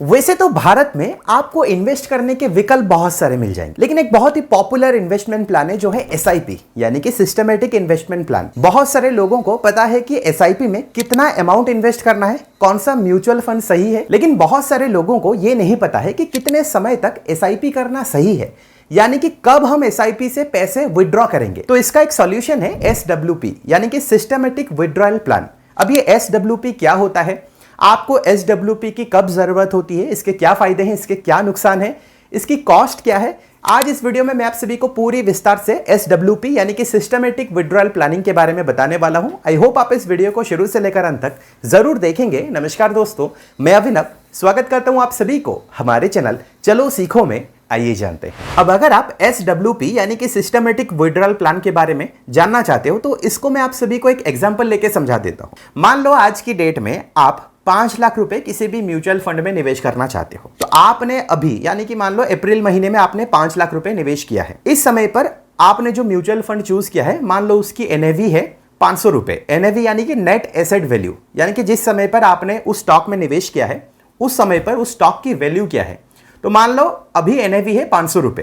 वैसे तो भारत में आपको इन्वेस्ट करने के विकल्प बहुत सारे मिल जाएंगे, लेकिन एक बहुत ही पॉपुलर इन्वेस्टमेंट प्लान है जो है एसआईपी यानी कि सिस्टमेटिक इन्वेस्टमेंट प्लान। बहुत सारे लोगों को पता है कि एसआईपी में कितना अमाउंट इन्वेस्ट करना है, कौन सा म्यूचुअल फंड सही है, लेकिन बहुत सारे लोगों को यह नहीं पता है कि कितने समय तक एसआईपी करना सही है, यानी कि कब हम एसआईपी से पैसे विड्रॉ करेंगे। तो इसका एक सॉल्यूशन है एसडब्ल्यूपी यानी कि सिस्टमेटिक विड्रॉयल प्लान। अब ये एसडब्ल्यूपी क्या होता है, आपको एसडब्ल्यूपी की कब जरूरत होती है, इसके क्या फायदे हैं, इसके क्या नुकसान है, इसकी कॉस्ट क्या है, आज इस वीडियो में मैं आप सभी को पूरी विस्तार से एसडब्ल्यूपी यानी कि सिस्टमेटिक विड्रॉयल प्लानिंग के बारे में बताने वाला हूं। आई होप आप इस वीडियो को शुरू से लेकर अंत तक जरूर देखेंगे। नमस्कार दोस्तों, मैं अभिनव स्वागत करता हूं आप सभी को हमारे चैनल चलो सीखो में। आइए जानते हैं। अब अगर आप एसडब्ल्यूपी यानी कि सिस्टमेटिक विड्रॉयल प्लान के बारे में जानना चाहते हो तो इसको मैं आप सभी को एक एग्जांपल लेके समझा देता हूं। मान लो आज की डेट में आप 5 लाख रुपए किसी भी म्यूचुअल फंड में निवेश करना चाहते हो, तो आपने अभी यानी कि मान लो अप्रैल महीने में आपने 5 लाख रुपए निवेश किया है। इस समय पर आपने जो म्यूचुअल फंड चूज किया है, मान लो उसकी एनएवी है 500 रुपए। एनएवी यानी कि नेट एसेट वैल्यू, यानी कि जिस समय पर आपने उस स्टॉक में निवेश किया है उस समय पर उस स्टॉक की वैल्यू क्या है। तो मान लो अभी एनएवी है 500 रुपए,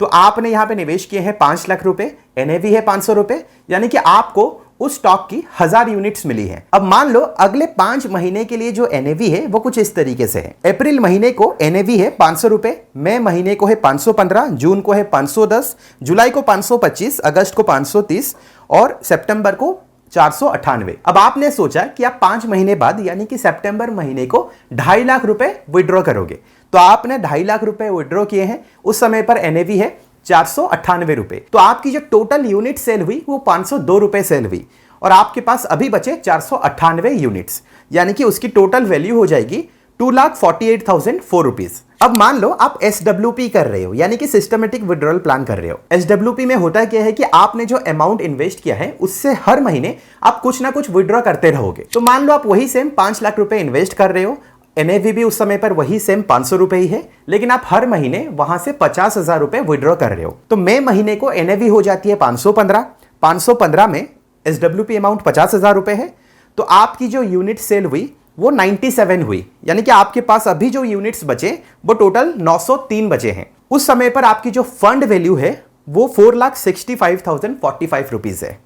तो आपने यहां पे निवेश किए हैं 5 लाख रुपए, एनएवी है 500 रुपए, यानी कि आपको उस स्टॉक की 1000 यूनिट्स मिली है। अब मान लो अगले 5 महीने के लिए जो एनएवी है वो कुछ इस तरीके से है। अप्रैल महीने को एनएवी है 500 रुपए, मई महीने को है 515, जून को है 510, जुलाई को 525, अगस्त को 530 और सितंबर को 498। अब आपने सोचा कि आप 5 महीने बाद यानी कि सितंबर महीने को 2.5 लाख रुपए विड्रॉ करोगे, तो आपने 2.5 लाख रुपए विड्रॉ किए हैं। उस समय पर एनएवी है 498 रुपए, तो आपकी जो टोटल यूनिट सेल हुई वो 502 रुपए सेल हुई और आपके पास अभी बचे 498 यूनिट्स, यानी कि उसकी टोटल वैल्यू हो जाएगी 2,48,004 रुपीज। अब मान लो आप एसडब्ल्यूपी कर रहे हो यानी कि सिस्टमेटिक विड्रॉयल प्लान कर रहे हो। एसडब्ल्यूपी में होता क्या है कि आपने जो अमाउंट इन्वेस्ट किया है उससे हर महीने आप कुछ ना कुछ विड्रॉ करते रहोगे। तो मान लो आप वही सेम 5 लाख रुपए इन्वेस्ट कर रहे हो, एनएवी भी उस समय पर वही सेम 500 रुपए ही है, लेकिन आप हर महीने वहां से 50,000 रुपए विड्रॉ कर रहे हो। तो मई महीने को एनएवी हो जाती है 515 में एसडब्ल्यूपी अमाउंट 50,000 रुपए है, तो आपकी जो यूनिट सेल हुई वो 97 हुई, यानी कि आपके पास अभी जो यूनिट्स बचे वो टोटल 903 बचे हैं। उस समय पर आपकी जो फंड वैल्यू है वो 4,65,045 रुपीज है।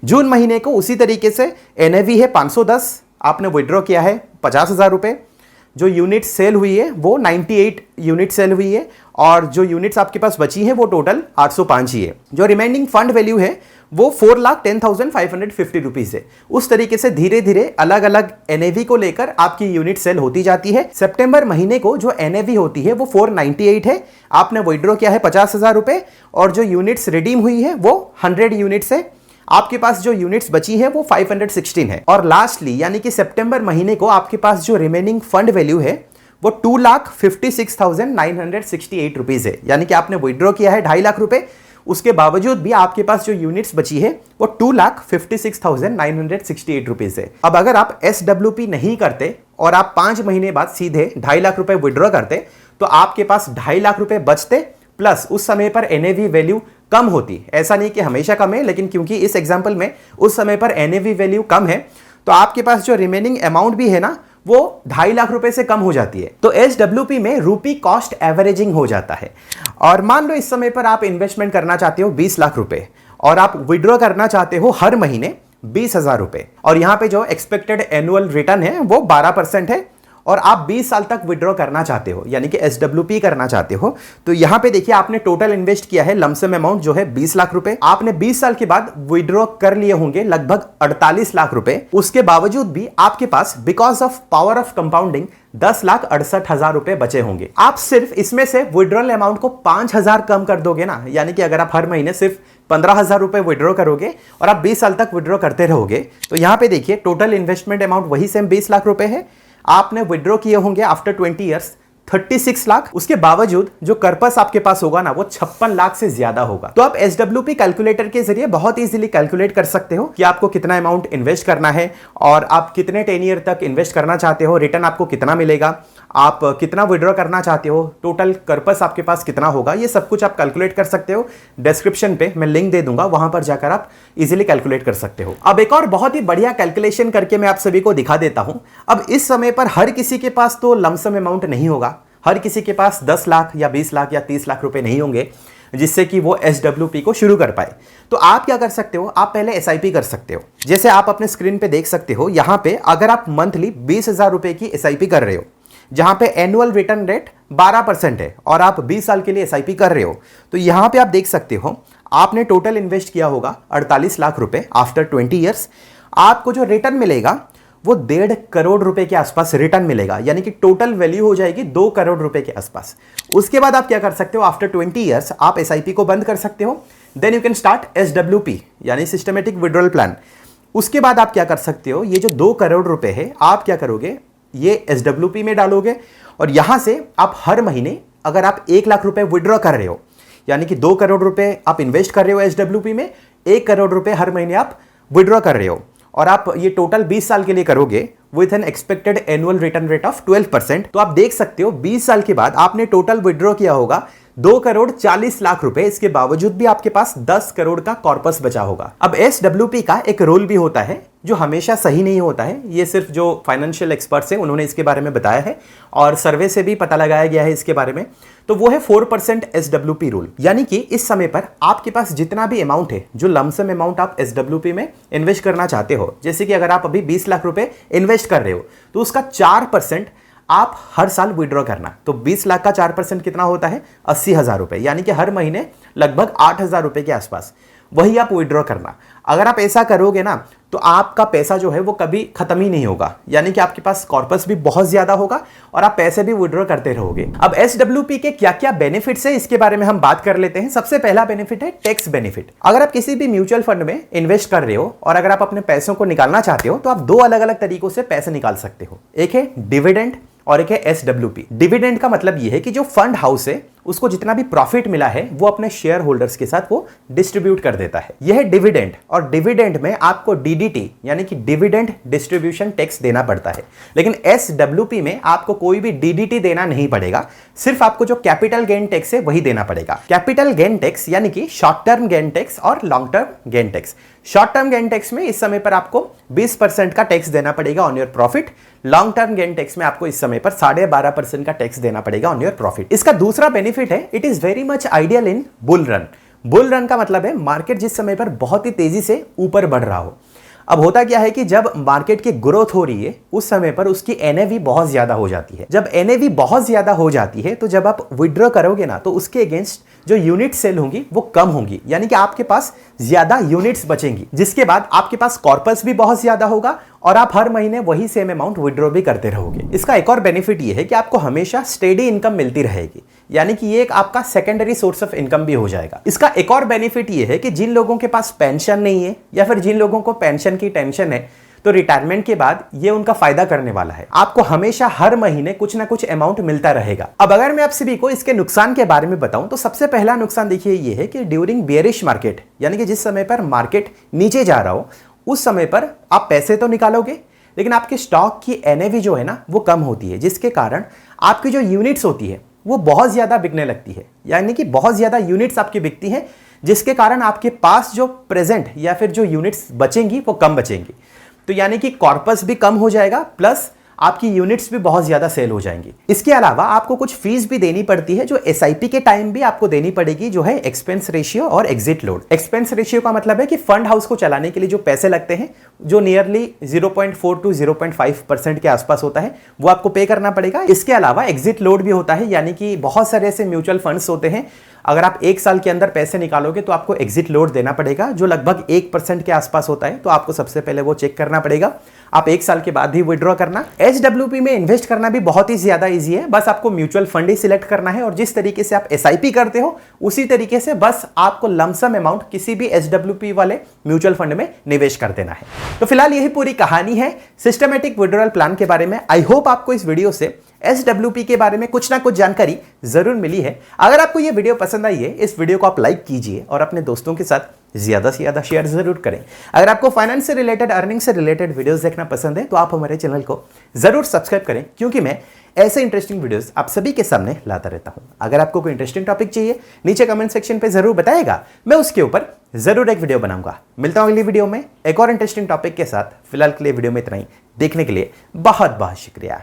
जून महीने को उसी तरीके से एनएवी है 510, आपने विड्रॉ किया है 50,000 रुपए, जो यूनिट सेल हुई है वो 98 यूनिट सेल हुई है और जो यूनिट्स आपके पास बची है वो टोटल 805 ही है। जो रिमेनिंग फंड वैल्यू है वो 4,10,550 रुपीज है। उस तरीके से धीरे धीरे अलग अलग एनएवी को लेकर आपकी यूनिट सेल होती जाती है। सितंबर महीने को जो एनएवी होती है वो 498 है, आपने विड्रॉ किया है 50,000 रुपए और जो यूनिट्स रिडीम हुई है वो 100 यूनिट्स है। आपके पास जो यूनिट्स बची है वो 516 है। और लास्टली यानी कि सितंबर महीने को आपके पास जो रिमेनिंग फंड वैल्यू है वो 2,56,968 रुपीज है, यानी कि आपने विड्रॉ किया है 2.5 लाख रुपए, उसके बावजूद भी आपके पास जो यूनिट्स बची है वो 2,56,968 रुपीज है। अब अगर आप एसडब्ल्यूपी नहीं करते और आप 5 महीने बाद सीधे 2.5 लाख रुपए विड्रॉ करते तो आपके पास 2.5 लाख रुपए बचते, प्लस उस समय पर एनएवी वैल्यू कम होती। ऐसा नहीं कि हमेशा कम है, लेकिन क्योंकि इस एग्जांपल में उस समय पर एनएवी वैल्यू कम है तो आपके पास जो रिमेनिंग अमाउंट भी है ना वो 2.5 लाख रुपए से कम हो जाती है। तो एसडब्ल्यूपी में रूपी कॉस्ट एवरेजिंग हो जाता है। और मान लो इस समय पर आप इन्वेस्टमेंट करना चाहते हो 20 लाख रुपए और आप विड्रॉ करना चाहते हो हर महीने 20,000 रुपए, और यहां पे जो एक्सपेक्टेड एनुअल रिटर्न है वो 12% है और आप 20 साल तक विड्रॉ करना चाहते हो यानी कि एसडब्ल्यूपी करना चाहते हो, तो यहां पे देखिए आपने टोटल इन्वेस्ट किया है लमसम अमाउंट जो है 20 लाख रुपए। आपने 20 साल के बाद विड्रॉ कर लिए होंगे लगभग 48 लाख रुपए। उसके बावजूद भी आपके पास because of power of compounding 10,68,000 रुपए बचे होंगे। आप सिर्फ इसमें से विड्रॉल अमाउंट को 5,000 कम कर दोगे ना, यानी कि अगर आप हर महीने सिर्फ 15,000 रुपए विड्रॉ करोगे और आप 20 साल तक विड्रॉ करते रहोगे, तो यहां पे देखिए टोटल इन्वेस्टमेंट अमाउंट वही सेम 20 लाख रुपए है। आपने विड्रॉ किए होंगे आफ्टर 20 इयर्स 36 लाख, उसके बावजूद जो कर्पस आपके पास होगा ना वो 56 लाख से ज्यादा होगा। तो आप एसडब्ल्यूपी कैलकुलेटर के जरिए बहुत इजीली कैलकुलेट कर सकते हो कि आपको कितना अमाउंट इन्वेस्ट करना है और आप कितने 10 ईयर तक इन्वेस्ट करना चाहते हो, रिटर्न आपको कितना मिलेगा। आप कितना विड्रॉ करना चाहते हो, टोटल कर्पस आपके पास कितना होगा, ये सब कुछ आप कैलकुलेट कर सकते हो। डिस्क्रिप्शन पे मैं लिंक दे दूंगा, वहां पर जाकर आप इजीली कैलकुलेट कर सकते हो। अब एक और बहुत ही बढ़िया कैलकुलेशन करके मैं आप सभी को दिखा देता हूं। अब इस समय पर हर किसी के पास तो लमसम अमाउंट नहीं होगा, हर किसी के पास 10 लाख या 20 लाख या 30 लाख रुपए नहीं होंगे जिससे कि वो SWP को शुरू कर पाए। तो आप क्या कर सकते हो, आप पहले SIP कर सकते हो। जैसे आप अपने स्क्रीन पे देख सकते हो, यहां पे अगर आप मंथली 20,000 रुपए की SIP कर रहे हो, जहां पे एनुअल रिटर्न रेट 12% है और आप 20 साल के लिए SIP कर रहे हो, तो यहां पे आप देख सकते हो आपने टोटल इन्वेस्ट किया होगा 48 लाख रुपए। आफ्टर 20 ईयर्स आपको जो रिटर्न मिलेगा वो 1.5 करोड़ रुपए के आसपास रिटर्न मिलेगा, यानी कि टोटल वैल्यू हो जाएगी 2 करोड़ रुपए के आसपास। उसके बाद आप क्या कर सकते हो, आफ्टर 20 ईयर्स आप SIP को बंद कर सकते हो। Then you can start SWP यानी सिस्टमेटिक विड्रॉल प्लान। उसके बाद आप क्या कर सकते हो, ये जो 2 करोड़ रुपए है आप क्या करोगे, ये SWP में डालोगे और यहां से आप हर महीने अगर आप 1 लाख रुपए विड्रॉ कर रहे हो, यानी कि 2 करोड़ रुपए आप इन्वेस्ट कर रहे हो SWP में, 1 करोड़ रुपए हर महीने आप विड्रॉ कर रहे हो और आप ये टोटल 20 साल के लिए करोगे with an expected annual return rate of 12%। तो आप देख सकते हो 20 साल के बाद आपने टोटल विड्रॉ किया होगा 2 करोड़ 40 लाख रुपए। इसके बावजूद भी आपके पास 10 करोड़ का कॉर्पस बचा होगा। अब SWP का एक रूल भी होता है जो हमेशा सही नहीं होता है, ये सिर्फ जो फाइनेंशियल एक्सपर्ट्स हैं उन्होंने इसके बारे में बताया है और सर्वे से भी पता लगाया गया है इसके बारे में। तो वो है 4% SWP रूल, यानी कि इस समय पर आपके पास जितना भी अमाउंट है, जो लमसम अमाउंट आप SWP में इन्वेस्ट करना चाहते हो, जैसे कि अगर आप अभी 20 लाख रुपए इन्वेस्ट कर रहे हो तो उसका 4% आप हर साल विड्रॉ करना। तो 20 लाख का 4% कितना होता है, 80,000 रुपए, यानी कि हर महीने लगभग 8,000 रुपए के आसपास वही आप विड्रॉ करना। अगर आप ऐसा करोगे ना तो आपका पैसा जो है वो कभी खत्म ही नहीं होगा, यानी कि आपके पास कॉर्पस भी बहुत ज्यादा होगा और आप पैसे भी विड्रॉ करते रहोगे। अब SWP के क्या क्या बेनिफिट्स है इसके बारे में हम बात कर लेते हैं। सबसे पहला बेनिफिट है टैक्स बेनिफिट। अगर आप किसी भी म्यूचुअल फंड में इन्वेस्ट कर रहे हो और अगर आप अपने पैसों को निकालना चाहते हो तो आप 2 अलग अलग तरीकों से पैसे निकाल सकते हो। एक है डिविडेंड और एक है SWP। डिविडेंड का मतलब यह है कि जो फंड हाउस है उसको जितना भी प्रॉफिट मिला है वो अपने शेयर होल्डर्स के साथ वो डिस्ट्रीब्यूट कर देता है, यह है डिविडेंड। और डिविडेंड में आपको DDT यानी कि डिविडेंड डिस्ट्रीब्यूशन टैक्स देना पड़ता है, लेकिन SWP में आपको कोई भी DDT देना नहीं पड़ेगा, सिर्फ आपको जो कैपिटल गेन टैक्स है वही देना पड़ेगा। कैपिटल गेन टैक्स यानी कि शॉर्ट टर्म गेन टैक्स और long term gain tax. Short term gain tax में इस समय पर आपको 20% का टैक्स देना पड़ेगा on your profit. Long term gain tax में आपको इस समय पर 12.5% का टैक्स देना पड़ेगा ऑन योर प्रॉफिट। इसका दूसरा बेनिफिट है, it is very much ideal in bull run. Bull run का मतलब है मार्केट जिस समय पर बहुत ही तेजी से ऊपर बढ़ रहा हो। अब होता क्या है कि जब मार्केट की ग्रोथ हो रही है उस समय पर उसकी NAV बहुत ज्यादा हो जाती है। जब NAV बहुत ज्यादा हो जाती है तो जब आप विड्रॉ करोगे ना तो उसके अगेंस्ट जो यूनिट सेल होंगी वो कम होंगी, यानी कि आपके पास ज्यादा यूनिट्स बचेंगी, जिसके बाद आपके पास कॉर्पस भी बहुत ज्यादा होगा और आप हर महीने वही सेम अमाउंट विड्रॉ भी करते रहोगे। इसका एक और बेनिफिट ये है कि आपको हमेशा स्टेडी इनकम मिलती रहेगी, यानी कि ये एक आपका सेकेंडरी सोर्स ऑफ इनकम भी हो जाएगा। इसका एक और बेनिफिट ये है कि जिन लोगों के पास पेंशन नहीं है या फिर जिन लोगों को पेंशन की टेंशन है तो रिटायरमेंट के बाद ये उनका फायदा करने वाला है। आपको हमेशा हर महीने कुछ ना कुछ अमाउंट मिलता रहेगा। अब अगर मैं आप सभी को इसके नुकसान के बारे में बताऊं तो सबसे पहला नुकसान देखिए ये है कि ड्यूरिंग बेयरिश मार्केट, यानी कि जिस समय पर मार्केट नीचे जा रहा हो उस समय पर आप पैसे तो निकालोगे लेकिन आपके स्टॉक की NAV जो है ना वो कम होती है, जिसके कारण आपकी जो यूनिट्स होती है वो बहुत ज्यादा बिकने लगती है, यानी कि बहुत ज्यादा यूनिट्स आपकी बिकती हैं, जिसके कारण आपके पास जो प्रेजेंट या फिर जो यूनिट्स बचेंगी वो कम बचेंगी। तो यानी कि कॉर्पस भी कम हो जाएगा प्लस आपकी यूनिट्स भी बहुत ज्यादा सेल हो जाएंगी। इसके अलावा आपको कुछ फीस भी देनी पड़ती है जो SIP के टाइम भी आपको देनी पड़ेगी, जो है एक्सपेंस रेशियो और एग्जिट लोड। एक्सपेंस रेशियो का मतलब है कि फंड हाउस को चलाने के लिए जो पैसे लगते हैं जो नियरली 0.4 to 0.5% के आसपास होता है वो आपको पे करना पड़ेगा। इसके अलावा एग्जिट लोड भी होता है, यानी कि बहुत सारे ऐसे म्यूचुअल फंड्स होते हैं अगर आप 1 साल के अंदर पैसे निकालोगे तो आपको एग्जिट लोड देना पड़ेगा जो लगभग 1% के आसपास होता है। तो आपको सबसे पहले वो चेक करना पड़ेगा, आप 1 साल के बाद ही विड्रॉ करना। SWP में इन्वेस्ट करना भी बहुत ही ज्यादा इजी है, बस आपको म्यूचुअल फंड ही सिलेक्ट करना है और जिस तरीके से आप SIP करते हो उसी तरीके से बस आपको लमसम अमाउंट किसी भी SWP वाले म्यूचुअल फंड में निवेश कर देना है। तो फिलहाल यही पूरी कहानी है सिस्टमैटिक विड्रॉल प्लान के बारे में। आई होप आपको इस वीडियो से SWP के बारे में कुछ ना कुछ जानकारी जरूर मिली है। अगर आपको यह वीडियो पसंद आई है इस वीडियो को आप लाइक कीजिए और अपने दोस्तों के साथ ज्यादा से ज्यादा शेयर जरूर करें। अगर आपको फाइनेंस से रिलेटेड, अर्निंग से रिलेटेड वीडियोस देखना पसंद है तो आप हमारे चैनल को जरूर सब्सक्राइब करें, क्योंकि मैं ऐसे इंटरेस्टिंग वीडियोस आप सभी के सामने लाता रहता हूं। अगर आपको कोई इंटरेस्टिंग टॉपिक चाहिए नीचे कमेंट सेक्शन पे जरूर बताइएगा, मैं उसके ऊपर जरूर एक वीडियो बनाऊंगा। मिलता हूं अगली वीडियो में एक और इंटरेस्टिंग टॉपिक के साथ। फिलहाल के लिए वीडियो में इतना ही। देखने के लिए बहुत बहुत शुक्रिया।